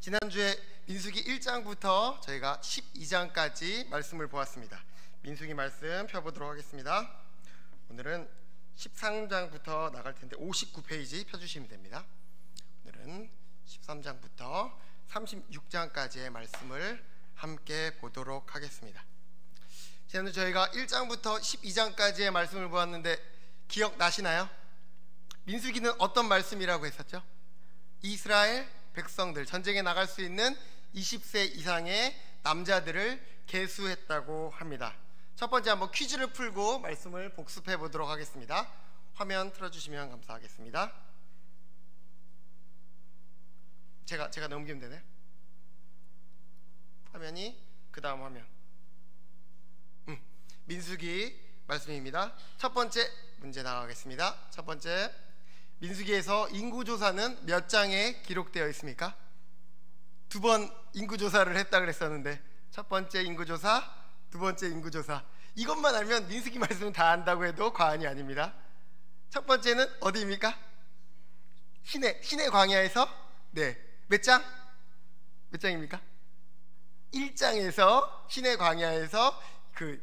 지난주에 민수기 1장부터 저희가 12장까지 말씀을 보았습니다. 민수기 말씀 펴보도록 하겠습니다. 오늘은 13장부터 나갈 텐데 59페이지 펴주시면 됩니다. 오늘은 13장부터 36장까지의 말씀을 함께 보도록 하겠습니다. 지난주 저희가 1장부터 12장까지의 말씀을 보았는데 기억나시나요? 민수기는 어떤 말씀이라고 했었죠? 이스라엘 백성들, 전쟁에 나갈 수 있는 20세 이상의 남자들을 계수했다고 합니다. 첫 번째 한번 퀴즈를 풀고 말씀을 복습해 보도록 하겠습니다. 화면 틀어주시면 감사하겠습니다. 제가 넘기면 되나요? 화면이 그 다음 화면. 민수기 말씀입니다. 첫 번째 문제 나가겠습니다. 첫 번째, 민수기에서 인구조사는 몇 장에 기록되어 있습니까? 두 번 인구조사를 했다 그랬었는데, 첫 번째 인구조사, 두 번째 인구조사, 이것만 알면 민수기 말씀은 다 안다고 해도 과언이 아닙니다. 첫 번째는 어디입니까? 시내 광야에서 몇 장? 몇 장입니까? 1장에서 시내 광야에서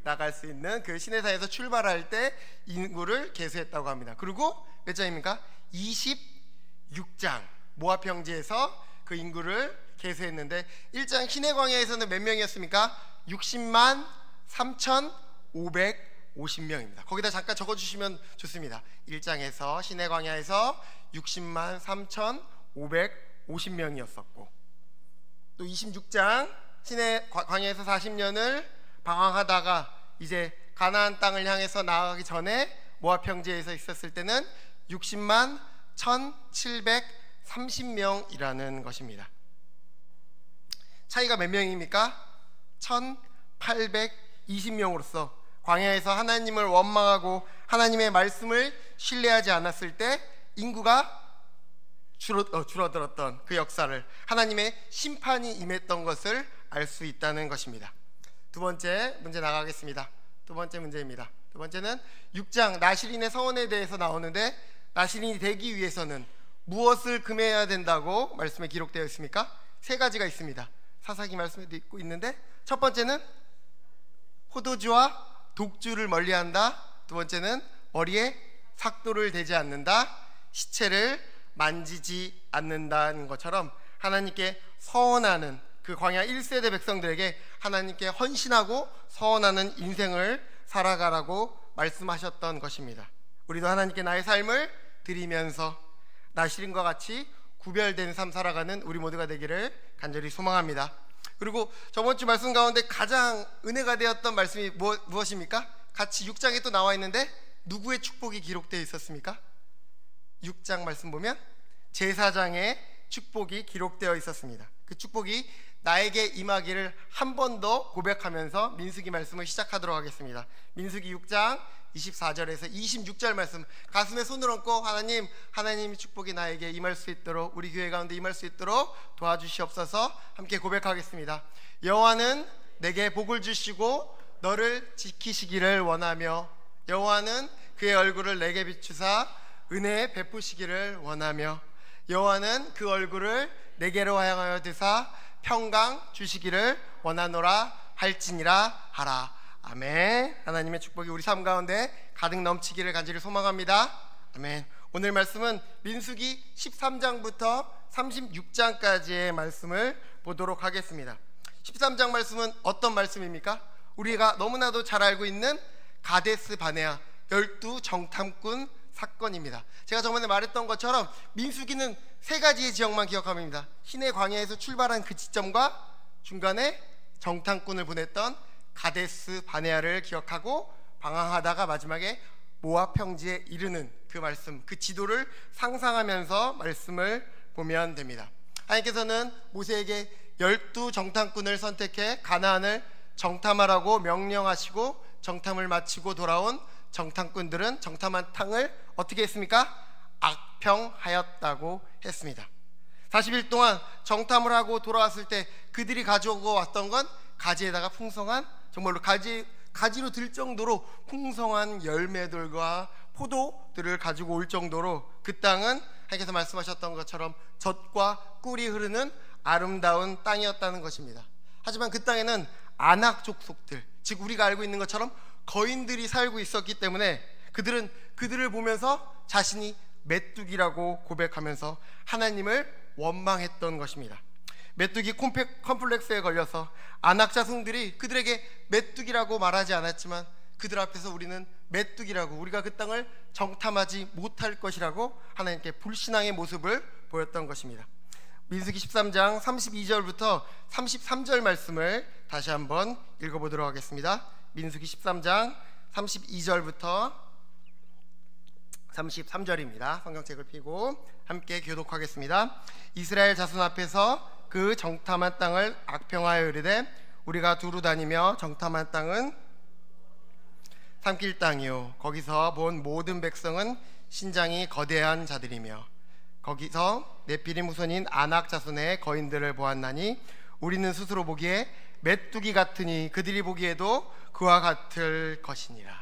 나갈 수 있는 그 시내사에서 출발할 때 인구를 계수했다고 합니다. 그리고 몇 장입니까? 26장 모압 평지에서 그 인구를 계수했는데, 1장 시내 광야에서는 몇 명이었습니까? 60만 3,550명입니다. 거기다 잠깐 적어주시면 좋습니다. 1장에서 시내 광야에서 60만 3,550명이었었고, 또 26장 시내 광야에서 40년을 방황하다가 이제 가나안 땅을 향해서 나아가기 전에 모압 평지에서 있었을 때는 60만 1,730명이라는 것입니다. 차이가 몇 명입니까? 1,820명으로서 광야에서 하나님을 원망하고 하나님의 말씀을 신뢰하지 않았을 때 인구가 줄어들었던 그 역사를, 하나님의 심판이 임했던 것을 알 수 있다는 것입니다. 두 번째 문제 나가겠습니다. 두 번째 문제입니다. 두 번째는 6장 나실인의 서원에 대해서 나오는데, 나실인이 되기 위해서는 무엇을 금해야 된다고 말씀에 기록되어 있습니까? 세 가지가 있습니다. 사사기 말씀에도 있는데, 첫 번째는 포도주와 독주를 멀리한다. 두 번째는 머리에 삭도를 대지 않는다. 시체를 만지지 않는다는 것처럼 하나님께 서원하는 그 광야 1세대 백성들에게 하나님께 헌신하고 서원하는 인생을 살아가라고 말씀하셨던 것입니다. 우리도 하나님께 나의 삶을 드리면서 나실인과 같이 구별된 삶 살아가는 우리 모두가 되기를 간절히 소망합니다. 그리고 저번주 말씀 가운데 가장 은혜가 되었던 말씀이 무엇입니까? 같이 6장에 또 나와 있는데, 누구의 축복이 기록되어 있었습니까? 6장 말씀 보면 제사장의 축복이 기록되어 있었습니다. 그 축복이 나에게 임하기를 한 번 더 고백하면서 민수기 말씀을 시작하도록 하겠습니다. 민수기 6장 24절에서 26절 말씀, 가슴에 손을 얹고 하나님의 축복이 나에게 임할 수 있도록, 우리 교회 가운데 임할 수 있도록 도와주시옵소서. 함께 고백하겠습니다. 여호와는 내게 복을 주시고 너를 지키시기를 원하며, 여호와는 그의 얼굴을 내게 비추사 은혜 베푸시기를 원하며, 여호와는 그 얼굴을 내게로 향하여 드사 평강 주시기를 원하노라 할지니라 하라. 아멘. 하나님의 축복이 우리 삶 가운데 가득 넘치기를 간절히 소망합니다. 아멘. 오늘 말씀은 민수기 13장부터 36장까지의 말씀을 보도록 하겠습니다. 13장 말씀은 어떤 말씀입니까? 우리가 너무나도 잘 알고 있는 가데스 바네아 12 정탐꾼 사건입니다. 제가 저번에 말했던 것처럼 민수기는 세 가지의 지역만 기억하면 됩니다. 시내 광야에서 출발한 그 지점과 중간에 정탐꾼을 보냈던 가데스 바네아를 기억하고, 방황하다가 마지막에 모압 평지에 이르는 그 말씀, 그 지도를 상상하면서 말씀을 보면 됩니다. 하나님께서는 모세에게 12 정탐꾼을 선택해 가나안을 정탐하라고 명령하시고, 정탐을 마치고 돌아온 정탐꾼들은 정탐한 땅을 어떻게 했습니까? 악평하였다고 했습니다. 40일 동안 정탐을 하고 돌아왔을 때 그들이 가져오고 왔던 건 가지에다가 풍성한, 정말로 가지로 들 정도로 풍성한 열매들과 포도들을 가지고 올 정도로 그 땅은 하나님께서 말씀하셨던 것처럼 젖과 꿀이 흐르는 아름다운 땅이었다는 것입니다. 하지만 그 땅에는 아낙 족속들, 즉 우리가 알고 있는 것처럼 거인들이 살고 있었기 때문에 그들은 그들을 보면서 자신이 메뚜기라고 고백하면서 하나님을 원망했던 것입니다. 메뚜기 컴플렉스에 걸려서 아낙 자손들이 그들에게 메뚜기라고 말하지 않았지만 그들 앞에서 우리는 메뚜기라고, 우리가 그 땅을 정탐하지 못할 것이라고 하나님께 불신앙의 모습을 보였던 것입니다. 민수기 13장 32절부터 33절 말씀을 다시 한번 읽어보도록 하겠습니다. 민수기 13장 32절부터 33절입니다. 성경책을 펴고 함께 교독하겠습니다. 이스라엘 자손 앞에서 그 정탐한 땅을 악평하여 이르되 우리가 두루 다니며 정탐한 땅은 삼킬 땅이요 거기서 본 모든 백성은 신장이 거대한 자들이며 거기서 네피림 후손인 아낙 자손의 거인들을 보았나니 우리는 스스로 보기에 메뚜기 같으니 그들이 보기에도 그와 같을 것이니라.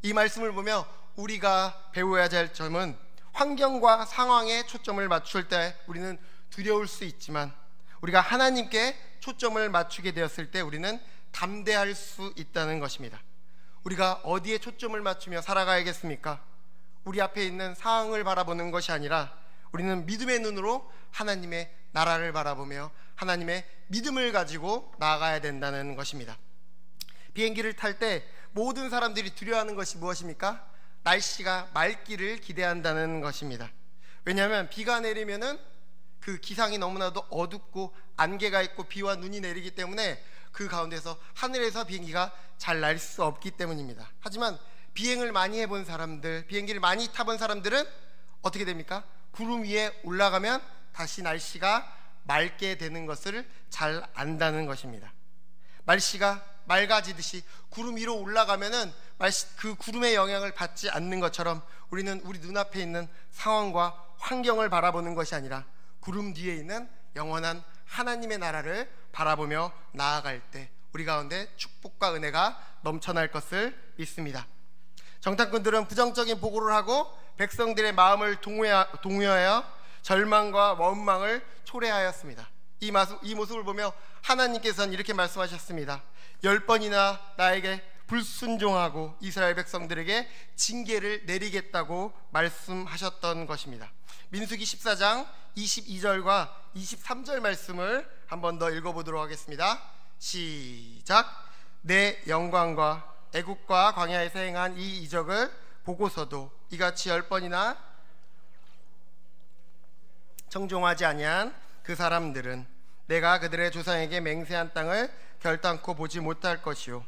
이 말씀을 보며 우리가 배워야 할 점은 환경과 상황에 초점을 맞출 때 우리는 두려울 수 있지만 우리가 하나님께 초점을 맞추게 되었을 때 우리는 담대할 수 있다는 것입니다. 우리가 어디에 초점을 맞추며 살아가야겠습니까? 우리 앞에 있는 상황을 바라보는 것이 아니라 우리는 믿음의 눈으로 하나님의 나라를 바라보며 하나님의 믿음을 가지고 나아가야 된다는 것입니다. 비행기를 탈 때 모든 사람들이 두려워하는 것이 무엇입니까? 날씨가 맑기를 기대한다는 것입니다. 왜냐하면 비가 내리면은 그 기상이 너무나도 어둡고 안개가 있고 비와 눈이 내리기 때문에 그 가운데서 하늘에서 비행기가 잘 날 수 없기 때문입니다. 하지만 비행을 많이 해본 사람들, 비행기를 많이 타본 사람들은 어떻게 됩니까? 구름 위에 올라가면 다시 날씨가 맑게 되는 것을 잘 안다는 것입니다. 날씨가 맑아지듯이 구름 위로 올라가면은 그 구름의 영향을 받지 않는 것처럼 우리는 우리 눈앞에 있는 상황과 환경을 바라보는 것이 아니라 구름 뒤에 있는 영원한 하나님의 나라를 바라보며 나아갈 때 우리 가운데 축복과 은혜가 넘쳐날 것을 믿습니다. 정탐꾼들은 부정적인 보고를 하고 백성들의 마음을 동요하여 절망과 원망을 초래하였습니다. 이 모습을 보며 하나님께서는 이렇게 말씀하셨습니다. 10번이나 나에게 불순종하고 이스라엘 백성들에게 징계를 내리겠다고 말씀하셨던 것입니다. 민수기 14장 22절과 23절 말씀을 한 번 더 읽어보도록 하겠습니다. 시작. 내 영광과 애국과 광야에서 행한 이 이적을 보고서도 이같이 10번이나 청종하지 아니한 그 사람들은 내가 그들의 조상에게 맹세한 땅을 결단코 보지 못할 것이요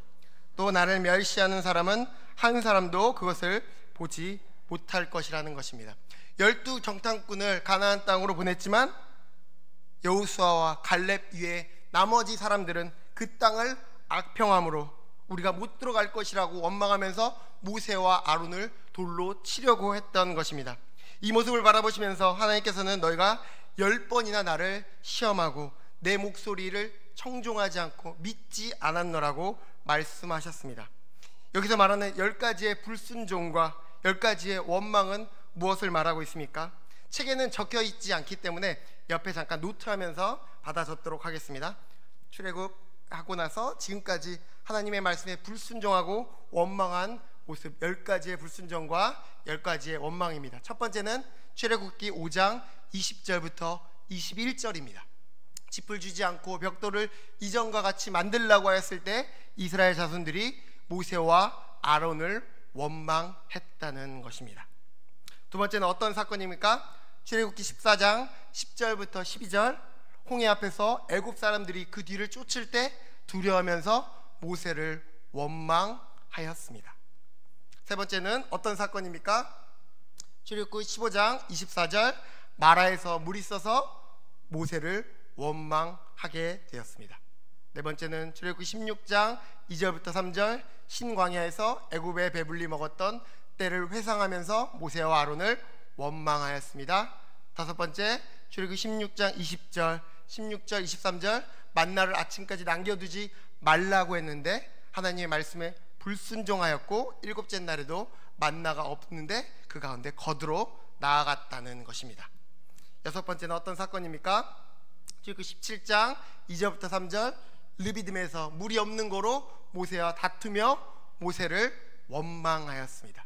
또 나를 멸시하는 사람은 한 사람도 그것을 보지 못할 것이라는 것입니다. 12 정탐꾼을 가나안 땅으로 보냈지만 여호수아와 갈렙 위에 나머지 사람들은 그 땅을 악평함으로 우리가 못 들어갈 것이라고 원망하면서 모세와 아론을 돌로 치려고 했던 것입니다. 이 모습을 바라보시면서 하나님께서는 너희가 10번이나 나를 시험하고 내 목소리를 청종하지 않고 믿지 않았노라고 말씀하셨습니다. 여기서 말하는 10가지의 불순종과 10가지의 원망은 무엇을 말하고 있습니까? 책에는 적혀 있지 않기 때문에 옆에 잠깐 노트하면서 받아 적도록 하겠습니다. 출애굽하고 나서 지금까지 하나님의 말씀에 불순종하고 원망한 모습 10가지의 불순종과 10가지의 원망입니다. 첫 번째는 출애굽기 5장 20절부터 21절입니다. 짚을 주지 않고 벽돌을 이전과 같이 만들라고 하였을 때 이스라엘 자손들이 모세와 아론을 원망했다는 것입니다. 두 번째는 어떤 사건입니까? 출애굽기 14장 10절부터 12절 홍해 앞에서 애굽 사람들이 그 뒤를 쫓을 때 두려워하면서 모세를 원망하였습니다. 세 번째는 어떤 사건입니까? 출애굽기 15장 24절 마라에서 물이 써서 모세를 원망하게 되었습니다. 네 번째는 출애굽기 16장 2절부터 3절 신광야에서 애굽에 배불리 먹었던 때를 회상하면서 모세와 아론을 원망하였습니다. 다섯 번째 출애굽기 16장 20절 16절 23절 만나를 아침까지 남겨두지 말라고 했는데 하나님의 말씀에 불순종하였고 일곱째 날에도 만나가 없는데 그 가운데 거두로 나아갔다는 것입니다. 여섯 번째는 어떤 사건입니까? 그 17장 2절부터 3절 르비딤에서 물이 없는 거로 모세와 다투며 모세를 원망하였습니다.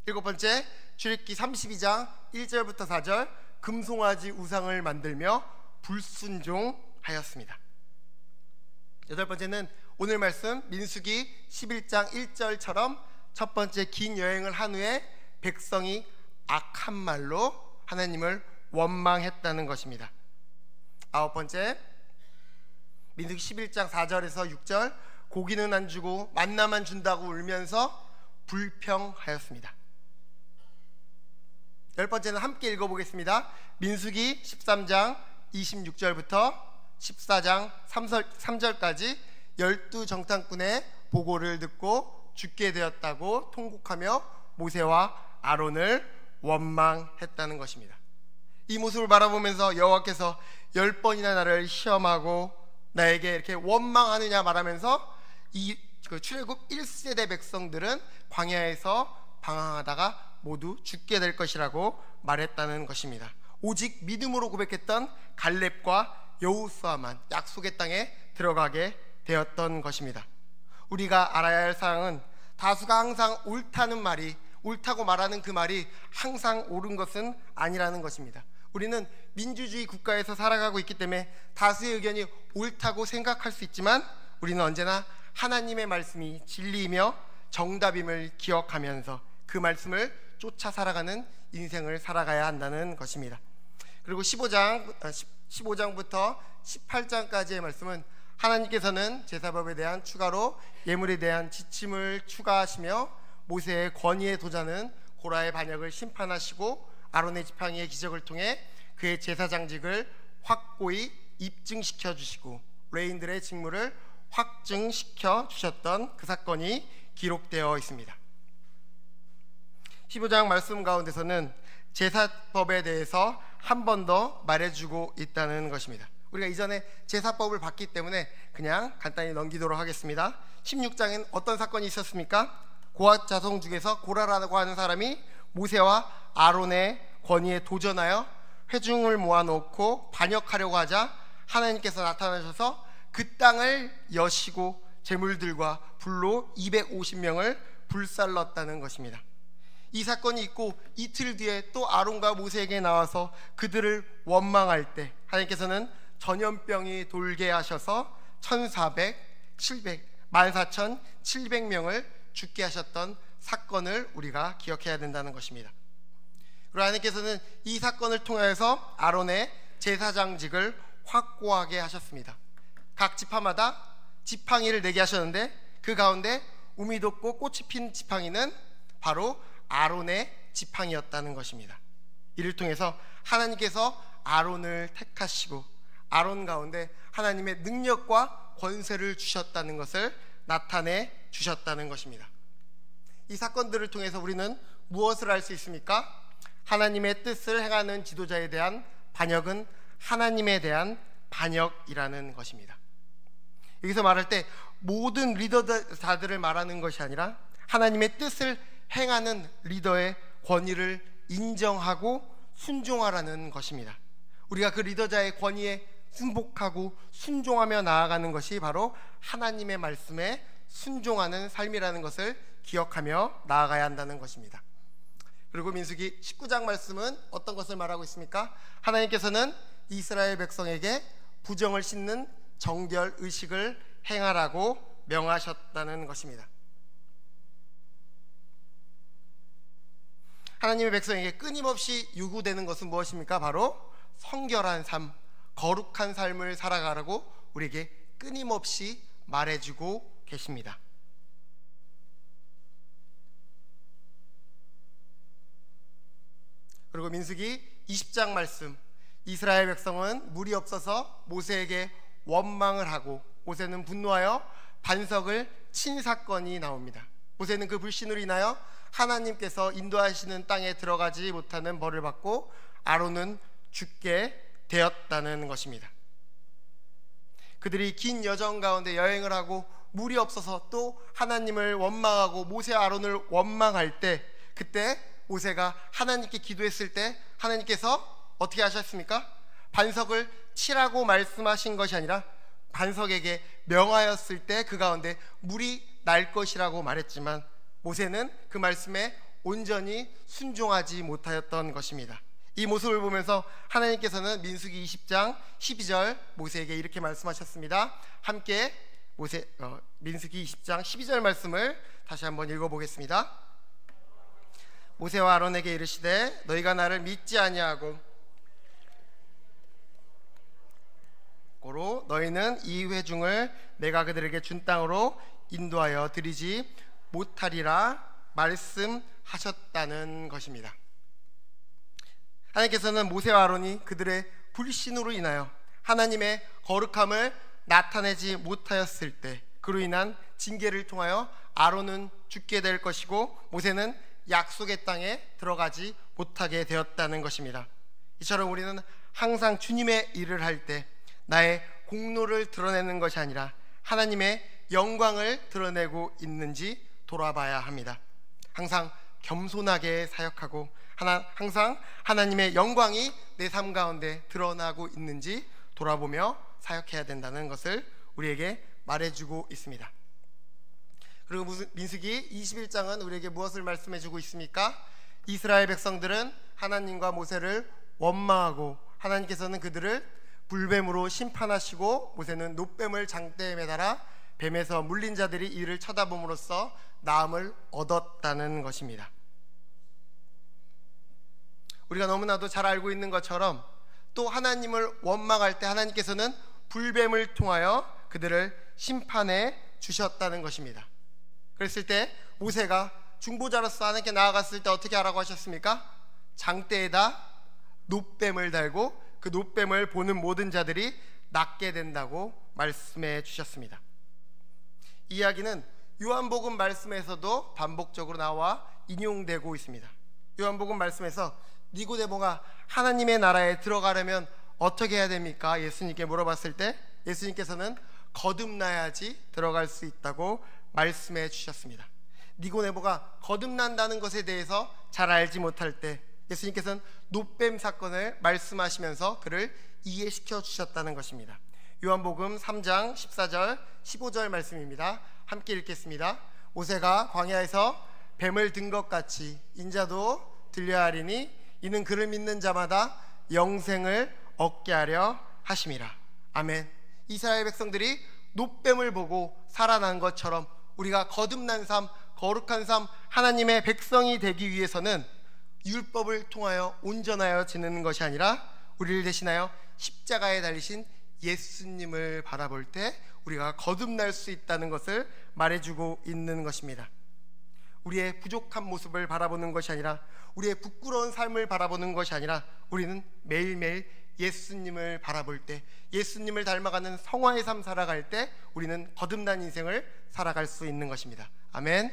일곱 번째, 출애굽기 32장 1절부터 4절 금송아지 우상을 만들며 불순종하였습니다. 여덟 번째는 오늘 말씀 민수기 11장 1절처럼 첫 번째 긴 여행을 한 후에 백성이 악한 말로 하나님을 원망했다는 것입니다. 아홉 번째, 민수기 11장 4절에서 6절 고기는 안 주고 만나만 준다고 울면서 불평하였습니다. 열 번째는 함께 읽어보겠습니다. 민수기 13장 26절부터 14장 3절까지 12정탐꾼의 보고를 듣고 죽게 되었다고 통곡하며 모세와 아론을 원망했다는 것입니다. 이 모습을 바라보면서 여호와께서 10번이나 나를 시험하고 나에게 이렇게 원망하느냐 말하면서 이 출애굽 1세대 백성들은 광야에서 방황하다가 모두 죽게 될 것이라고 말했다는 것입니다. 오직 믿음으로 고백했던 갈렙과 여호수아만 약속의 땅에 들어가게 되었던 것입니다. 우리가 알아야 할 사항은 다수가 항상 옳다는 말이, 옳다고 말하는 그 말이 항상 옳은 것은 아니라는 것입니다. 우리는 민주주의 국가에서 살아가고 있기 때문에 다수의 의견이 옳다고 생각할 수 있지만 우리는 언제나 하나님의 말씀이 진리이며 정답임을 기억하면서 그 말씀을 쫓아 살아가는 인생을 살아가야 한다는 것입니다. 그리고 15장부터 18장까지의 말씀은 하나님께서는 제사법에 대한 추가로 예물에 대한 지침을 추가하시며 모세의 권위에 도자는 고라의 반역을 심판하시고 아론의 지팡이의 기적을 통해 그의 제사장직을 확고히 입증시켜 주시고 레인들의 직무를 확증시켜 주셨던 그 사건이 기록되어 있습니다. 15장 말씀 가운데서는 제사법에 대해서 한 번 더 말해주고 있다는 것입니다. 우리가 이전에 제사법을 봤기 때문에 그냥 간단히 넘기도록 하겠습니다. 16장엔 어떤 사건이 있었습니까? 고핫 자손 중에서 고라라고 하는 사람이 모세와 아론의 권위에 도전하여 회중을 모아놓고 반역하려고 하자 하나님께서 나타나셔서 그 땅을 여시고 제물들과 불로 250명을 불살랐다는 것입니다. 이 사건이 있고 이틀 뒤에 또 아론과 모세에게 나와서 그들을 원망할 때 하나님께서는 전염병이 돌게 하셔서 14,700명을 죽게 하셨던 사건을 우리가 기억해야 된다는 것입니다. 그리고 하나님께서는 이 사건을 통해서 아론의 제사장직을 확고하게 하셨습니다. 각 지파마다 지팡이를 내게 하셨는데 그 가운데 우미 돋고 꽃이 핀 지팡이는 바로 아론의 지팡이였다는 것입니다. 이를 통해서 하나님께서 아론을 택하시고 아론 가운데 하나님의 능력과 권세를 주셨다는 것을 나타내 주셨다는 것입니다. 이 사건들을 통해서 우리는 무엇을 알 수 있습니까? 하나님의 뜻을 행하는 지도자에 대한 반역은 하나님에 대한 반역이라는 것입니다. 여기서 말할 때 모든 리더자들을 말하는 것이 아니라 하나님의 뜻을 행하는 리더의 권위를 인정하고 순종하라는 것입니다. 우리가 그 리더자의 권위에 순복하고 순종하며 나아가는 것이 바로 하나님의 말씀에 순종하는 삶이라는 것을 기억하며 나아가야 한다는 것입니다. 그리고 민수기 19장 말씀은 어떤 것을 말하고 있습니까? 하나님께서는 이스라엘 백성에게 부정을 씻는 정결 의식을 행하라고 명하셨다는 것입니다. 하나님의 백성에게 끊임없이 요구되는 것은 무엇입니까? 바로 성결한 삶, 거룩한 삶을 살아가라고 우리에게 끊임없이 말해주고 계십니다. 그리고 민수기 20장 말씀, 이스라엘 백성은 물이 없어서 모세에게 원망을 하고 모세는 분노하여 반석을 친 사건이 나옵니다. 모세는 그 불신으로 인하여 하나님께서 인도하시는 땅에 들어가지 못하는 벌을 받고 아론은 죽게 되었다는 것입니다. 그들이 긴 여정 가운데 여행을 하고 물이 없어서 또 하나님을 원망하고 모세와 아론을 원망할 때, 그때 모세가 하나님께 기도했을 때 하나님께서 어떻게 하셨습니까? 반석을 치라고 말씀하신 것이 아니라 반석에게 명하였을 때 그 가운데 물이 날 것이라고 말했지만 모세는 그 말씀에 온전히 순종하지 못하였던 것입니다. 이 모습을 보면서 하나님께서는 민수기 20장 12절 모세에게 이렇게 말씀하셨습니다. 함께 민수기 20장 12절 말씀을 다시 한번 읽어보겠습니다. 모세와 아론에게 이르시되 너희가 나를 믿지 아니하고 고로 너희는 이 회중을 내가 그들에게 준 땅으로 인도하여 드리지 못하리라 말씀하셨다는 것입니다. 하나님께서는 모세와 아론이 그들의 불신으로 인하여 하나님의 거룩함을 나타내지 못하였을 때 그로 인한 징계를 통하여 아론은 죽게 될 것이고 모세는 약속의 땅에 들어가지 못하게 되었다는 것입니다. 이처럼 우리는 항상 주님의 일을 할 때 나의 공로를 드러내는 것이 아니라 하나님의 영광을 드러내고 있는지 돌아봐야 합니다. 항상 겸손하게 사역하고 항상 하나님의 영광이 내 삶 가운데 드러나고 있는지 돌아보며 사역해야 된다는 것을 우리에게 말해주고 있습니다. 그리고 민수기 21장은 우리에게 무엇을 말씀해주고 있습니까? 이스라엘 백성들은 하나님과 모세를 원망하고 하나님께서는 그들을 불뱀으로 심판하시고 모세는 놋뱀을 장대에 매달아 뱀에서 물린 자들이 이를 쳐다봄으로써 나음을 얻었다는 것입니다. 우리가 너무나도 잘 알고 있는 것처럼 또 하나님을 원망할 때 하나님께서는 불뱀을 통하여 그들을 심판해 주셨다는 것입니다. 그랬을 때 모세가 중보자로서 하나님께 나아갔을 때 어떻게 하라고 하셨습니까? 장대에다 놋뱀을 달고 그 놋뱀을 보는 모든 자들이 낫게 된다고 말씀해 주셨습니다. 이 이야기는 요한복음 말씀에서도 반복적으로 나와 인용되고 있습니다. 요한복음 말씀에서 니고데모가 하나님의 나라에 들어가려면 어떻게 해야 됩니까? 예수님께 물어봤을 때 예수님께서는 거듭나야지 들어갈 수 있다고 말씀해 주셨습니다. 니고데모가 거듭난다는 것에 대해서 잘 알지 못할 때 예수님께서는 놋뱀 사건을 말씀하시면서 그를 이해시켜 주셨다는 것입니다. 요한복음 3장 14절 15절 말씀입니다. 함께 읽겠습니다. 모세가 광야에서 뱀을 든 것 같이 인자도 들려야 하리니 이는 그를 믿는 자마다 영생을 얻게 하려 하심이라. 아멘. 이스라엘 백성들이 놋뱀을 보고 살아난 것처럼 우리가 거듭난 삶, 거룩한 삶, 하나님의 백성이 되기 위해서는 율법을 통하여 온전하여 지내는 것이 아니라 우리를 대신하여 십자가에 달리신 예수님을 바라볼 때 우리가 거듭날 수 있다는 것을 말해주고 있는 것입니다. 우리의 부족한 모습을 바라보는 것이 아니라 우리의 부끄러운 삶을 바라보는 것이 아니라 우리는 매일매일 예수님을 바라볼 때 예수님을 닮아가는 성화의 삶 살아갈 때 우리는 거듭난 인생을 살아갈 수 있는 것입니다. 아멘.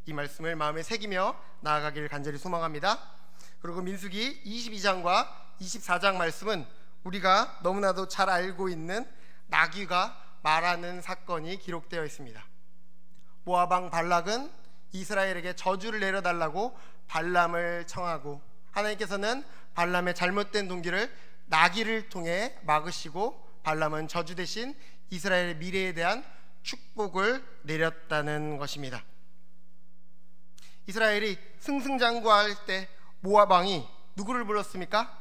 이 말씀을 마음에 새기며 나아가길 간절히 소망합니다. 그리고 민수기 22장과 24장 말씀은 우리가 너무나도 잘 알고 있는 나귀가 말하는 사건이 기록되어 있습니다. 모압 왕 발락은 이스라엘에게 저주를 내려달라고 발람을 청하고 하나님께서는 발람의 잘못된 동기를 나귀를 통해 막으시고 발람은 저주 대신 이스라엘의 미래에 대한 축복을 내렸다는 것입니다. 이스라엘이 승승장구할 때 모압 왕이 누구를 불렀습니까?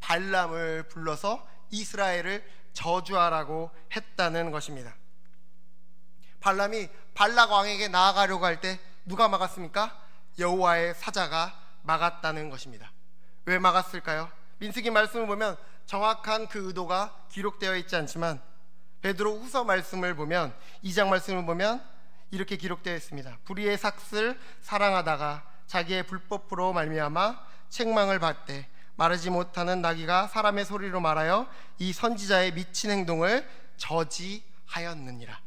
발람을 불러서 이스라엘을 저주하라고 했다는 것입니다. 발람이 발락 왕에게 나아가려고 할 때 누가 막았습니까? 여호와의 사자가 막았다는 것입니다. 왜 막았을까요? 민수기 말씀을 보면 정확한 그 의도가 기록되어 있지 않지만 베드로 후서 말씀을 보면 2장 말씀을 보면 이렇게 기록되어 있습니다. 불의의 삭슬 사랑하다가 자기의 불법으로 말미암아 책망을 받되 마르지 못하는 나귀가 사람의 소리로 말하여 이 선지자의 미친 행동을 저지하였느니라.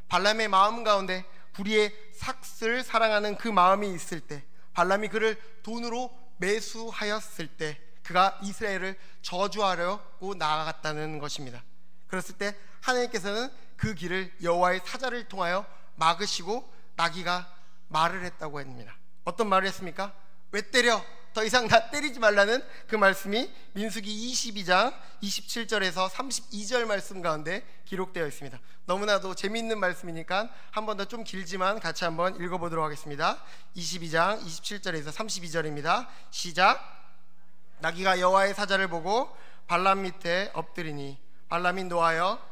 발람의 마음 가운데 불의의 삭슬 사랑하는 그 마음이 있을 때 발람이 그를 돈으로 매수하였을 때 그가 이스라엘을 저주하려고 나아갔다는 것입니다. 그랬을 때 하나님께서는 그 길을 여호와의 사자를 통하여 막으시고 나귀가 말을 했다고 합니다. 어떤 말을 했습니까? 왜 때려? 더 이상 나 때리지 말라는 그 말씀이 민수기 22장 27절에서 32절 말씀 가운데 기록되어 있습니다. 너무나도 재미있는 말씀이니까 한 번 더 좀 길지만 같이 한번 읽어보도록 하겠습니다. 22장 27절에서 32절입니다. 시작. 나귀가 여호와의 사자를 보고 발람 밑에 엎드리니 발람이 노하여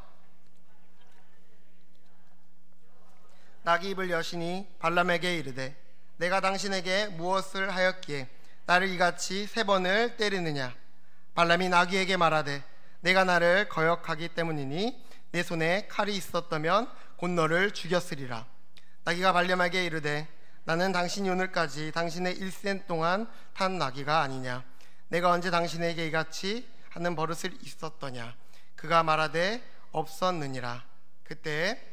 나귀 입을 여시니 발람에게 이르되 내가 당신에게 무엇을 하였기에 나를 이같이 3번을 때리느냐. 발람이 나귀에게 말하되 내가 나를 거역하기 때문이니 내 손에 칼이 있었다면 곧 너를 죽였으리라. 나귀가 발람에게 이르되 나는 당신이 오늘까지 당신의 일생 동안 탄 나귀가 아니냐. 내가 언제 당신에게 이같이 하는 버릇을 있었더냐. 그가 말하되 없었느니라. 그때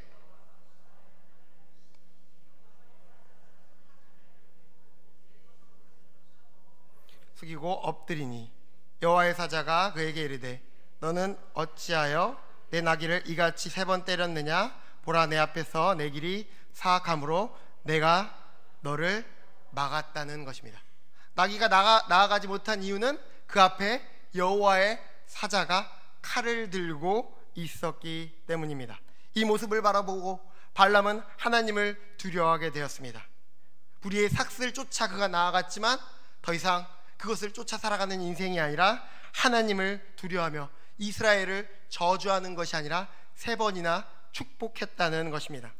숙이고 엎드리니 여호와의 사자가 그에게 이르되 너는 어찌하여 내 나귀를 이같이 3번 때렸느냐. 보라, 내 앞에서 내 길이 사악함으로 내가 너를 막았다는 것입니다. 나귀가 나아가지 못한 이유는 그 앞에 여호와의 사자가 칼을 들고 있었기 때문입니다. 이 모습을 바라보고 발람은 하나님을 두려워하게 되었습니다. 불의의 삭슬 쫓아 그가 나아갔지만 더 이상 그것을 쫓아 살아가는 인생이 아니라 하나님을 두려워하며 이스라엘을 저주하는 것이 아니라 3번이나 축복했다는 것입니다.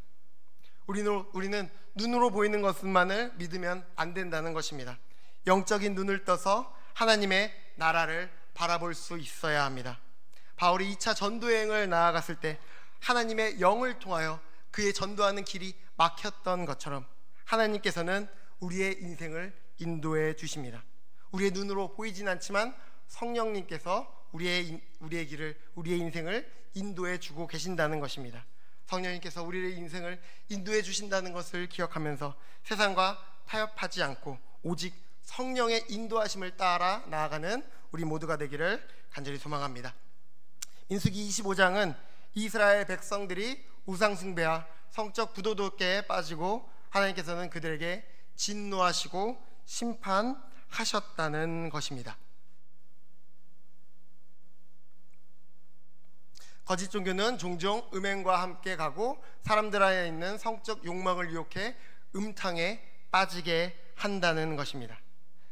우리는 눈으로 보이는 것만을 믿으면 안 된다는 것입니다. 영적인 눈을 떠서 하나님의 나라를 바라볼 수 있어야 합니다. 바울이 2차 전도여행을 나아갔을 때 하나님의 영을 통하여 그의 전도하는 길이 막혔던 것처럼 하나님께서는 우리의 인생을 인도해 주십니다. 우리의 눈으로 보이진 않지만 성령님께서 우리의 길을, 우리의 인생을 인도해 주고 계신다는 것입니다. 성령님께서 우리의 인생을 인도해 주신다는 것을 기억하면서 세상과 타협하지 않고 오직 성령의 인도하심을 따라 나아가는 우리 모두가 되기를 간절히 소망합니다. 민수기 25장은 이스라엘 백성들이 우상숭배와 성적 부도덕에 빠지고 하나님께서는 그들에게 진노하시고 심판하셨다는 것입니다. 거짓 종교는 종종 음행과 함께 가고 사람들 안에 있는 성적 욕망을 유혹해 음탕에 빠지게 한다는 것입니다.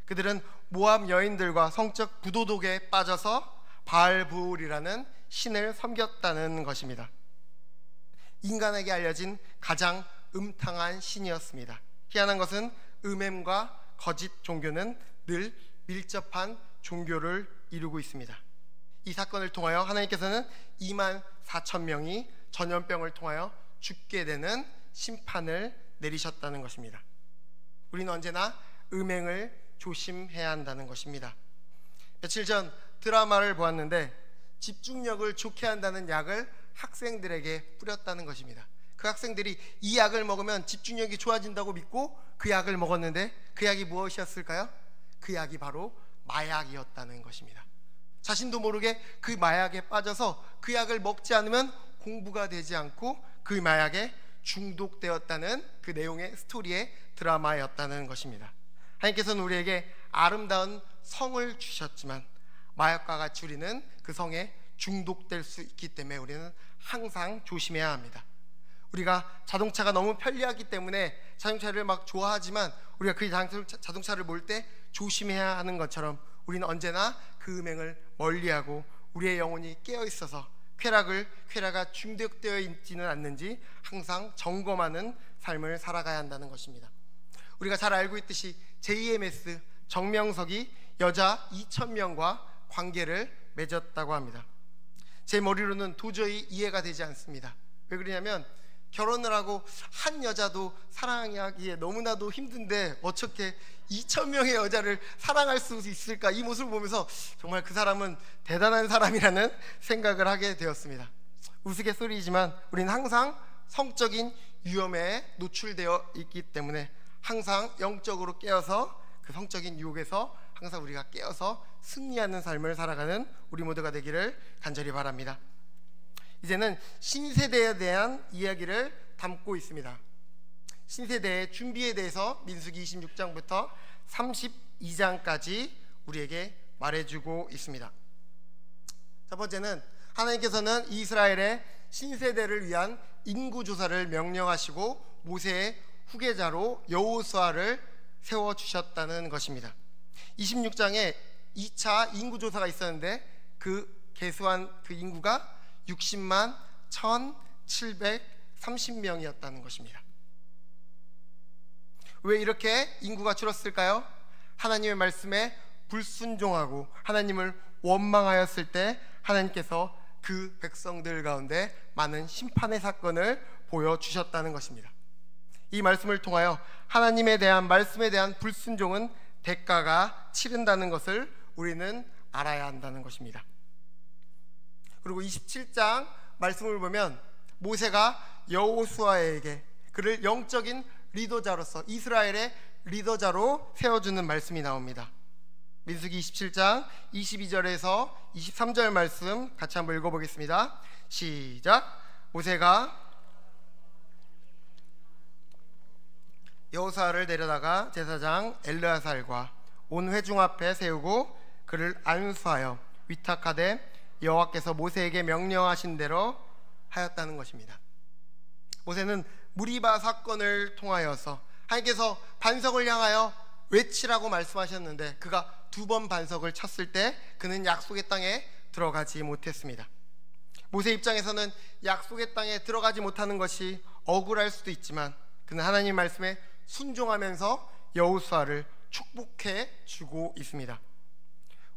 그들은 모압 여인들과 성적 부도덕에 빠져서 바알부울이라는 신을 섬겼다는 것입니다. 인간에게 알려진 가장 음탕한 신이었습니다. 희한한 것은 음행과 거짓 종교는 늘 밀접한 종교를 이루고 있습니다. 이 사건을 통하여 하나님께서는 24,000명이 전염병을 통하여 죽게 되는 심판을 내리셨다는 것입니다. 우리는 언제나 음행을 조심해야 한다는 것입니다. 며칠 전 드라마를 보았는데 집중력을 좋게 한다는 약을 학생들에게 뿌렸다는 것입니다. 그 학생들이 이 약을 먹으면 집중력이 좋아진다고 믿고 그 약을 먹었는데 그 약이 무엇이었을까요? 그 약이 바로 마약이었다는 것입니다. 자신도 모르게 그 마약에 빠져서 그 약을 먹지 않으면 공부가 되지 않고 그 마약에 중독되었다는 그 내용의 스토리의 드라마였다는 것입니다. 하나님께서는 우리에게 아름다운 성을 주셨지만 마약과 같이 우리는 그 성에 중독될 수 있기 때문에 우리는 항상 조심해야 합니다. 우리가 자동차가 너무 편리하기 때문에 자동차를 막 좋아하지만 우리가 그 자동차를 몰 때 조심해야 하는 것처럼 우리는 언제나 그 음행을 멀리하고 우리의 영혼이 깨어있어서 쾌락가 중독되어 있지는 않는지 항상 점검하는 삶을 살아가야 한다는 것입니다. 우리가 잘 알고 있듯이 JMS 정명석이 여자 2,000명과 관계를 맺었다고 합니다. 제 머리로는 도저히 이해가 되지 않습니다. 왜 그러냐면 결혼을 하고 한 여자도 사랑하기에 너무나도 힘든데 어떻게 2,000명의 여자를 사랑할 수 있을까? 이 모습을 보면서 정말 그 사람은 대단한 사람이라는 생각을 하게 되었습니다. 우스갯소리이지만 우리는 항상 성적인 위험에 노출되어 있기 때문에 항상 영적으로 깨어서 그 성적인 유혹에서 항상 우리가 깨어서 승리하는 삶을 살아가는 우리 모두가 되기를 간절히 바랍니다. 이제는 신세대에 대한 이야기를 담고 있습니다. 신세대의 준비에 대해서 민수기 26장부터 12장까지 우리에게 말해주고 있습니다. 첫 번째는 하나님께서는 이스라엘의 신세대를 위한 인구조사를 명령하시고 모세의 후계자로 여호수아를 세워주셨다는 것입니다. 26장에 2차 인구조사가 있었는데 그 계수한 그 인구가 60만 1730명이었다는 것입니다. 왜 이렇게 인구가 줄었을까요? 하나님의 말씀에 불순종하고 하나님을 원망하였을 때 하나님께서 그 백성들 가운데 많은 심판의 사건을 보여주셨다는 것입니다. 이 말씀을 통하여 하나님에 대한 말씀에 대한 불순종은 대가가 치른다는 것을 우리는 알아야 한다는 것입니다. 그리고 27장 말씀을 보면 모세가 여호수아에게 그를 영적인 리더자로서 이스라엘의 리더자로 세워주는 말씀이 나옵니다. 민수기 27장 22절에서 23절 말씀 같이 한번 읽어보겠습니다. 시작. 모세가 여호수아를 데려다가 제사장 엘르아살과 온 회중 앞에 세우고 그를 안수하여 위탁하되 여호와께서 모세에게 명령하신 대로 하였다는 것입니다. 모세는 무리바 사건을 통하여서 하나님께서 반석을 향하여 외치라고 말씀하셨는데 그가 2번 반석을 쳤을 때 그는 약속의 땅에 들어가지 못했습니다. 모세 입장에서는 약속의 땅에 들어가지 못하는 것이 억울할 수도 있지만 그는 하나님 말씀에 순종하면서 여호수아를 축복해 주고 있습니다.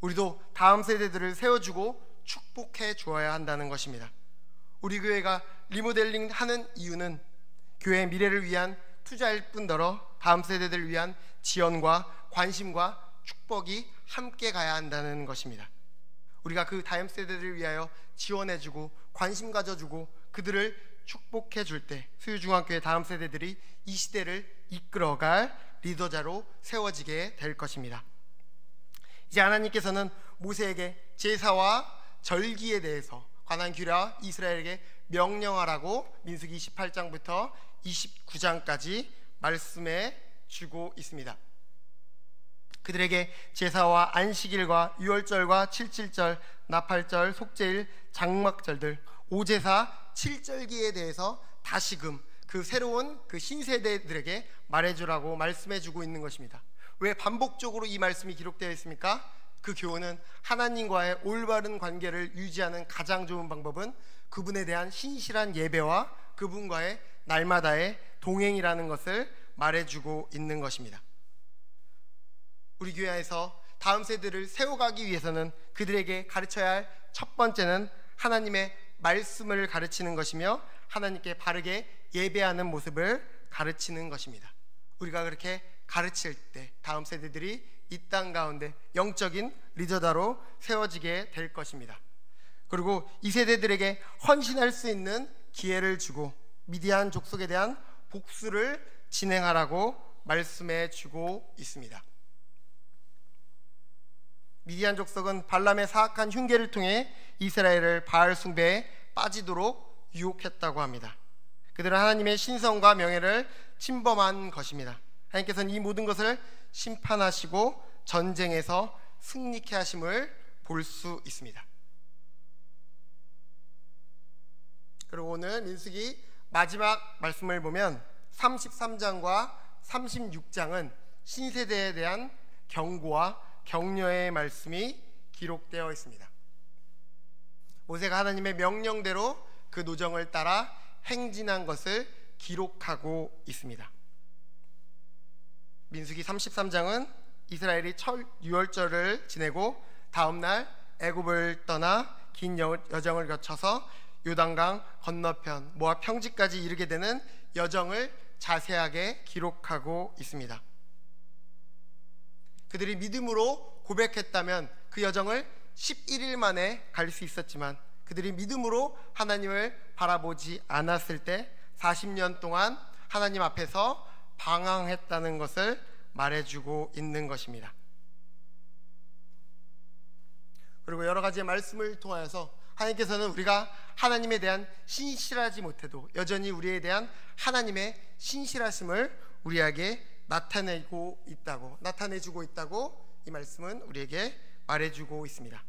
우리도 다음 세대들을 세워주고 축복해 주어야 한다는 것입니다. 우리 교회가 리모델링 하는 이유는 교회의 미래를 위한 투자일 뿐더러 다음 세대들을 위한 지원과 관심과 축복이 함께 가야 한다는 것입니다. 우리가 그 다음 세대들을 위하여 지원해주고 관심 가져주고 그들을 축복해 줄 때 수유중앙교회 다음 세대들이 이 시대를 이끌어갈 리더자로 세워지게 될 것입니다. 이제 하나님께서는 모세에게 제사와 절기에 대해서 관한 규례와 이스라엘에게 명령하라고 민수기 28장부터 29장까지 말씀해 주고 있습니다. 그들에게 제사와 안식일과 유월절과 칠칠절, 나팔절, 속죄일, 장막절들, 오제사, 칠절기에 대해서 다시금 그 새로운 그 신세대들에게 말해주라고 말씀해주고 있는 것입니다. 왜 반복적으로 이 말씀이 기록되어 있습니까? 그 교훈은 하나님과의 올바른 관계를 유지하는 가장 좋은 방법은 그분에 대한 신실한 예배와 그분과의 날마다의 동행이라는 것을 말해주고 있는 것입니다. 우리 교회 안에서 다음 세대를 세워가기 위해서는 그들에게 가르쳐야 할 첫 번째는 하나님의 말씀을 가르치는 것이며 하나님께 바르게 예배하는 모습을 가르치는 것입니다. 우리가 그렇게 가르칠 때 다음 세대들이 이 땅 가운데 영적인 리더다로 세워지게 될 것입니다. 그리고 이 세대들에게 헌신할 수 있는 기회를 주고 미디안 족속에 대한 복수를 진행하라고 말씀해 주고 있습니다. 미디안 족속은 발람의 사악한 흉계를 통해 이스라엘을 바알 숭배에 빠지도록 유혹했다고 합니다. 그들은 하나님의 신성과 명예를 침범한 것입니다. 하나님께서는 이 모든 것을 심판하시고 전쟁에서 승리케 하심을 볼 수 있습니다. 그리고 오늘 민수기 마지막 말씀을 보면 33장과 36장은 신세대에 대한 경고와 격려의 말씀이 기록되어 있습니다. 모세가 하나님의 명령대로 그 노정을 따라 행진한 것을 기록하고 있습니다. 민수기 33장은 이스라엘이 첫 유월절을 지내고 다음날 애굽을 떠나 긴 여정을 거쳐서 요단강 건너편 모압 평지까지 이르게 되는 여정을 자세하게 기록하고 있습니다. 그들이 믿음으로 고백했다면 그 여정을 11일 만에 갈 수 있었지만 그들이 믿음으로 하나님을 바라보지 않았을 때 40년 동안 하나님 앞에서 방황했다는 것을 말해주고 있는 것입니다. 그리고 여러 가지의 말씀을 통하여서 하나님께서는 우리가 하나님에 대한 신실하지 못해도 여전히 우리에 대한 하나님의 신실하심을 우리에게 나타내주고 있다고 이 말씀은 우리에게 말해주고 있습니다.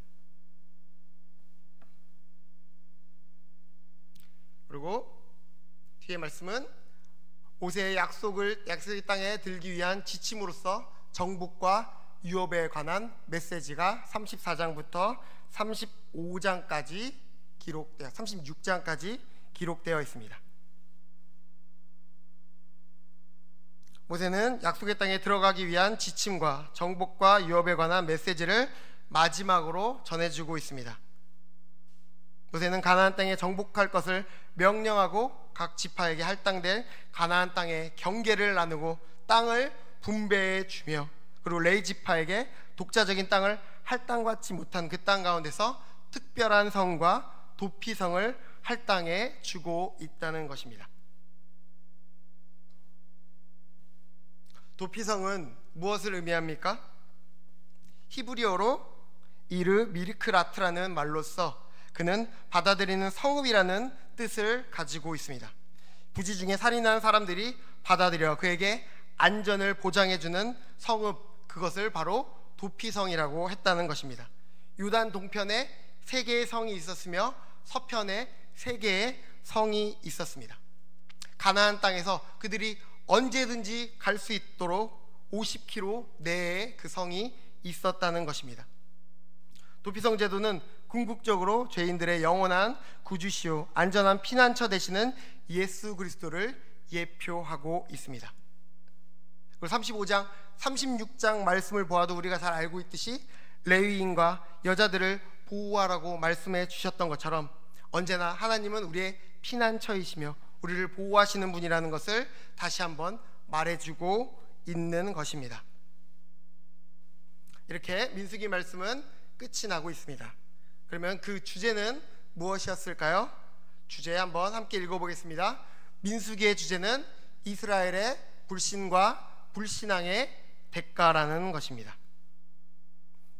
그리고 뒤에 말씀은 모세의 약속의 땅에 들기 위한 지침으로서 정복과 유업에 관한 메시지가 34장부터 36장까지 기록되어 있습니다. 모세는 약속의 땅에 들어가기 위한 지침과 정복과 유업에 관한 메시지를 마지막으로 전해주고 있습니다. 모세는 가나안 땅에 정복할 것을 명령하고 각 지파에게 할당될 가나안 땅의 경계를 나누고 땅을 분배해 주며, 그리고 레위 지파에게 독자적인 땅을 할당받지 못한 그 땅 가운데서 특별한 성과 도피성을 할당해 주고 있다는 것입니다. 도피성은 무엇을 의미합니까? 히브리어로 이르 미르크라트라는 말로써 그는 받아들이는 성읍이라는 뜻을 가지고 있습니다. 부지 중에 살인하는 사람들이 받아들여 그에게 안전을 보장해주는 성읍, 그것을 바로 도피성이라고 했다는 것입니다. 요단 동편에 3개의 성이 있었으며 서편에 3개의 성이 있었습니다. 가나안 땅에서 그들이 언제든지 갈 수 있도록 50km 내에 그 성이 있었다는 것입니다. 도피성 제도는 궁극적으로 죄인들의 영원한 구주시요 안전한 피난처 되시는 예수 그리스도를 예표하고 있습니다. 그리고 35장, 36장 말씀을 보아도 우리가 잘 알고 있듯이 레위인과 여자들을 보호하라고 말씀해 주셨던 것처럼 언제나 하나님은 우리의 피난처이시며 우리를 보호하시는 분이라는 것을 다시 한번 말해주고 있는 것입니다. 이렇게 민수기 말씀은 끝이 나고 있습니다. 그러면 그 주제는 무엇이었을까요? 주제 한번 함께 읽어보겠습니다. 민수기의 주제는 이스라엘의 불신과 불신앙의 대가라는 것입니다.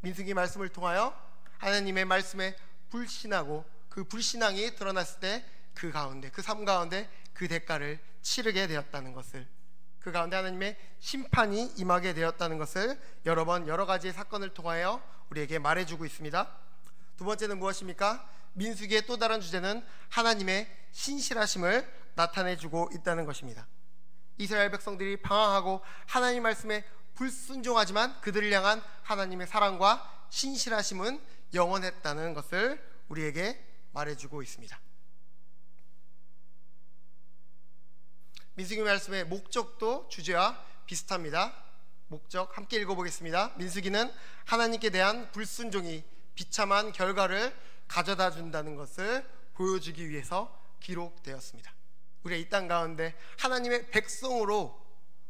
민수기 말씀을 통하여 하나님의 말씀에 불신하고 그 불신앙이 드러났을 때 그 가운데, 그 삶 가운데 그 대가를 치르게 되었다는 것을, 그 가운데 하나님의 심판이 임하게 되었다는 것을 여러 번 여러 가지의 사건을 통하여 우리에게 말해주고 있습니다. 두 번째는 무엇입니까? 민수기의 또 다른 주제는 하나님의 신실하심을 나타내주고 있다는 것입니다. 이스라엘 백성들이 방황하고 하나님 말씀에 불순종하지만 그들을 향한 하나님의 사랑과 신실하심은 영원했다는 것을 우리에게 말해주고 있습니다. 민수기 말씀의 목적도 주제와 비슷합니다. 목적 함께 읽어보겠습니다. 민수기는 하나님께 대한 불순종이 비참한 결과를 가져다 준다는 것을 보여주기 위해서 기록되었습니다. 우리가 이 땅 가운데 하나님의 백성으로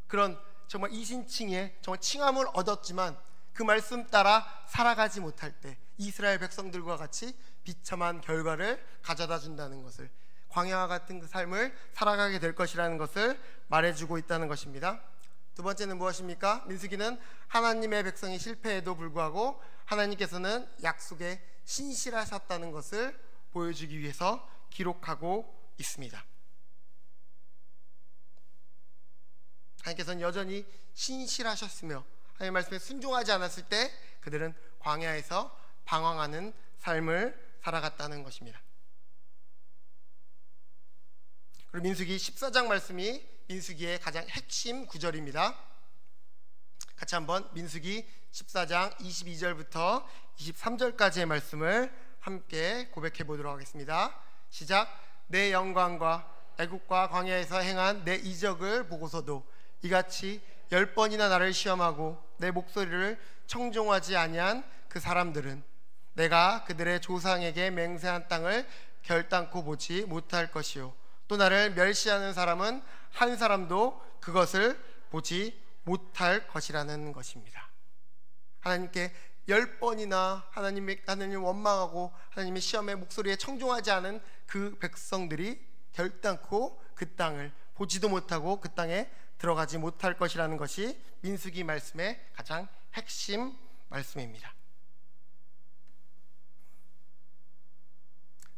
그런 정말 이신칭의 정말 칭함을 얻었지만 그 말씀 따라 살아가지 못할 때 이스라엘 백성들과 같이 비참한 결과를 가져다 준다는 것을, 광야와 같은 그 삶을 살아가게 될 것이라는 것을 말해주고 있다는 것입니다. 두 번째는 무엇입니까? 민수기는 하나님의 백성이 실패해도 불구하고 하나님께서는 약속에 신실하셨다는 것을 보여주기 위해서 기록하고 있습니다. 하나님께서는 여전히 신실하셨으며 하나님의 말씀에 순종하지 않았을 때 그들은 광야에서 방황하는 삶을 살아갔다는 것입니다. 그리고 민수기 14장 말씀이 민수기의 가장 핵심 구절입니다. 같이 한번 민수기 14장 22절부터 23절까지의 말씀을 함께 고백해 보도록 하겠습니다. 시작. 내 영광과 애국과 광야에서 행한 내 이적을 보고서도 이같이 10번이나 나를 시험하고 내 목소리를 청종하지 아니한 그 사람들은 내가 그들의 조상에게 맹세한 땅을 결단코 보지 못할 것이요 또 나를 멸시하는 사람은 한 사람도 그것을 보지 못할 것이라는 것입니다. 하나님께 10번이나 하나님 원망하고 하나님의 시험의 목소리에 청종하지 않은 그 백성들이 결단코 그 땅을 보지도 못하고 그 땅에 들어가지 못할 것이라는 것이 민수기 말씀의 가장 핵심 말씀입니다.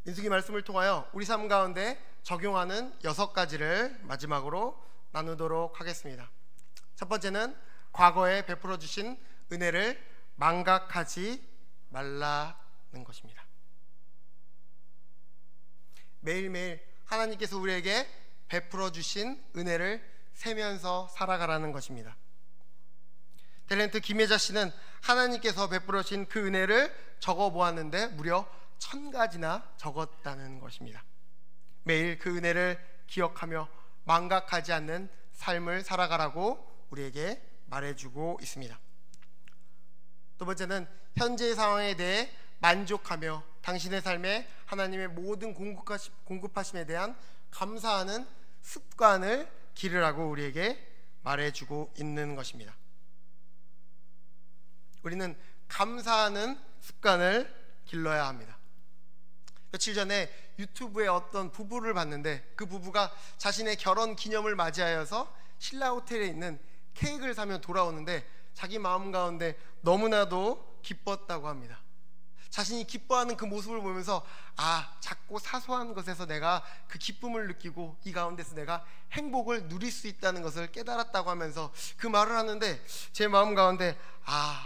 민수기 말씀을 통하여 우리 삶 가운데 적용하는 6가지를 마지막으로 나누도록 하겠습니다. 첫 번째는 과거에 베풀어 주신 은혜를 망각하지 말라는 것입니다. 매일매일 하나님께서 우리에게 베풀어 주신 은혜를 세면서 살아가라는 것입니다. 탤런트 김혜자 씨는 하나님께서 베풀어 주신 그 은혜를 적어 보았는데 무려 1000가지나 적었다는 것입니다. 매일 그 은혜를 기억하며 망각하지 않는 삶을 살아가라고 우리에게 말해주고 있습니다. 두 번째는 현재의 상황에 대해 만족하며 당신의 삶에 하나님의 모든 공급하심에 대한 감사하는 습관을 기르라고 우리에게 말해주고 있는 것입니다. 우리는 감사하는 습관을 길러야 합니다. 며칠 전에 유튜브에 어떤 부부를 봤는데 그 부부가 자신의 결혼 기념을 맞이하여서 신라 호텔에 있는 케이크를 사며 돌아오는데 자기 마음 가운데 너무나도 기뻤다고 합니다. 자신이 기뻐하는 그 모습을 보면서 작고 사소한 것에서 내가 그 기쁨을 느끼고 이 가운데서 내가 행복을 누릴 수 있다는 것을 깨달았다고 하면서 그 말을 하는데 제 마음 가운데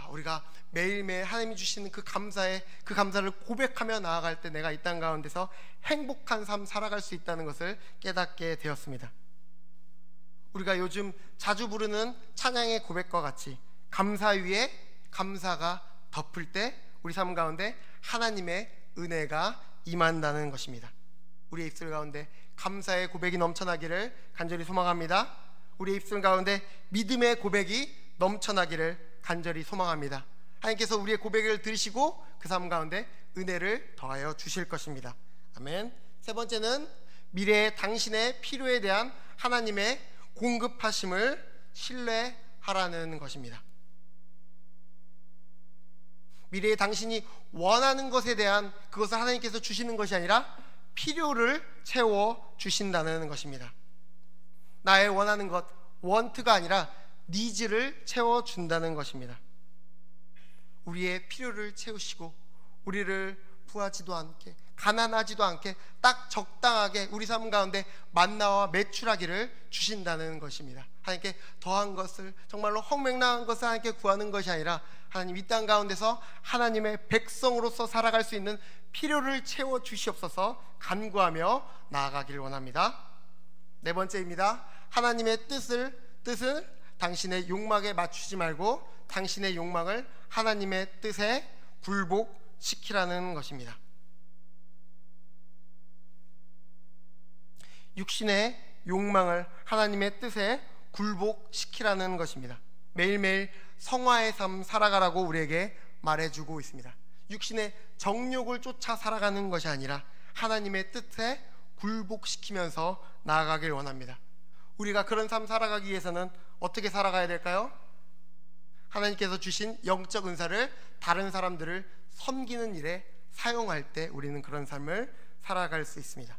우리가 매일매일 하나님이 주시는 그 감사를 고백하며 나아갈 때 내가 이 땅 가운데서 행복한 삶 살아갈 수 있다는 것을 깨닫게 되었습니다. 우리가 요즘 자주 부르는 찬양의 고백과 같이 감사 위에 감사가 덮을 때 우리 삶 가운데 하나님의 은혜가 임한다는 것입니다. 우리의 입술 가운데 감사의 고백이 넘쳐나기를 간절히 소망합니다. 우리의 입술 가운데 믿음의 고백이 넘쳐나기를 간절히 소망합니다. 하나님께서 우리의 고백을 들으시고 그 삶 가운데 은혜를 더하여 주실 것입니다. 아멘. 세 번째는 미래의 당신의 필요에 대한 하나님의 공급하심을 신뢰하라는 것입니다. 미래의 당신이 원하는 것에 대한 그것을 하나님께서 주시는 것이 아니라 필요를 채워 주신다는 것입니다. 나의 원하는 것, 원트가 아니라 니즈를 채워준다는 것입니다. 우리의 필요를 채우시고 우리를 부하지도 않게 가난하지도 않게 딱 적당하게 우리 삶 가운데 만나와 매출하기를 주신다는 것입니다. 하나님께 더한 것을, 정말로 헛맹랑한 것을 하나님께 구하는 것이 아니라 하나님 이 땅 가운데서 하나님의 백성으로서 살아갈 수 있는 필요를 채워 주시옵소서 간구하며 나아가길 원합니다. 네 번째입니다. 하나님의 뜻을 당신의 욕망에 맞추지 말고 당신의 욕망을 하나님의 뜻에 굴복시키라는 것입니다. 육신의 욕망을 하나님의 뜻에 굴복시키라는 것입니다. 매일매일 성화의 삶 살아가라고 우리에게 말해주고 있습니다. 육신의 정욕을 쫓아 살아가는 것이 아니라 하나님의 뜻에 굴복시키면서 나아가길 원합니다. 우리가 그런 삶 살아가기 위해서는 어떻게 살아가야 될까요? 하나님께서 주신 영적 은사를 다른 사람들을 섬기는 일에 사용할 때 우리는 그런 삶을 살아갈 수 있습니다.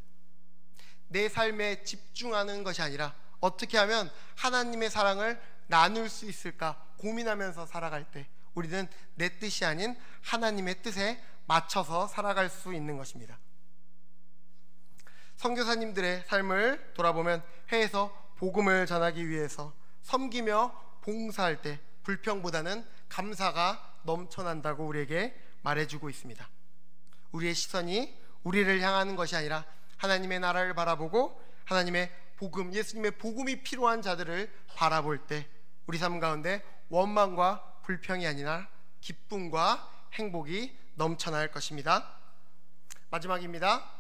내 삶에 집중하는 것이 아니라 어떻게 하면 하나님의 사랑을 나눌 수 있을까 고민하면서 살아갈 때 우리는 내 뜻이 아닌 하나님의 뜻에 맞춰서 살아갈 수 있는 것입니다. 선교사님들의 삶을 돌아보면 해에서 복음을 전하기 위해서 섬기며 봉사할 때 불평보다는 감사가 넘쳐난다고 우리에게 말해주고 있습니다. 우리의 시선이 우리를 향하는 것이 아니라 하나님의 나라를 바라보고 하나님의 복음, 예수님의 복음이 필요한 자들을 바라볼 때 우리 삶 가운데 원망과 불평이 아니라 기쁨과 행복이 넘쳐날 것입니다. 마지막입니다.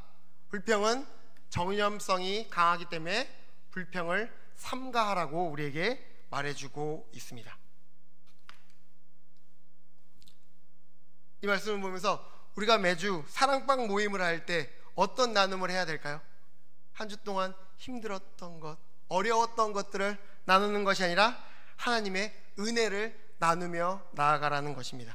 불평은 정념성이 강하기 때문에 불평을 삼가하라고 우리에게 말해주고 있습니다. 이 말씀을 보면서 우리가 매주 사랑방 모임을 할 때 어떤 나눔을 해야 될까요? 한 주 동안 힘들었던 것, 어려웠던 것들을 나누는 것이 아니라 하나님의 은혜를 나누며 나아가라는 것입니다.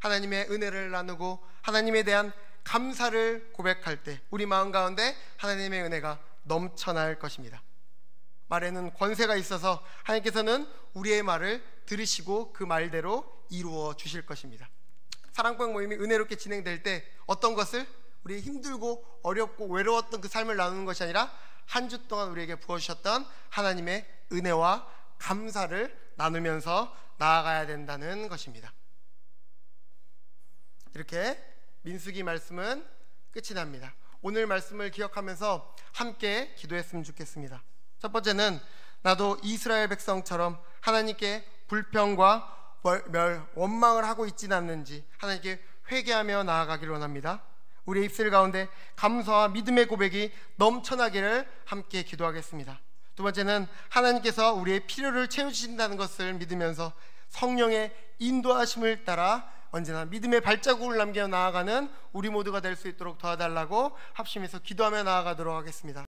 하나님의 은혜를 나누고 하나님에 대한 감사를 고백할 때 우리 마음 가운데 하나님의 은혜가 넘쳐날 것입니다. 말에는 권세가 있어서 하나님께서는 우리의 말을 들으시고 그 말대로 이루어 주실 것입니다. 사랑방 모임이 은혜롭게 진행될 때 어떤 것을 우리의 힘들고 어렵고 외로웠던 그 삶을 나누는 것이 아니라 한 주 동안 우리에게 부어주셨던 하나님의 은혜와 감사를 나누면서 나아가야 된다는 것입니다. 이렇게 민수기 말씀은 끝이 납니다. 오늘 말씀을 기억하면서 함께 기도했으면 좋겠습니다. 첫 번째는 나도 이스라엘 백성처럼 하나님께 불평과 원망을 하고 있지는 않는지 하나님께 회개하며 나아가기를 원합니다. 우리의 입술 가운데 감사와 믿음의 고백이 넘쳐나기를 함께 기도하겠습니다. 두 번째는 하나님께서 우리의 필요를 채워주신다는 것을 믿으면서 성령의 인도하심을 따라 언제나 믿음의 발자국을 남겨 나아가는 우리 모두가 될 수 있도록 도와달라고 합심해서 기도하며 나아가도록 하겠습니다.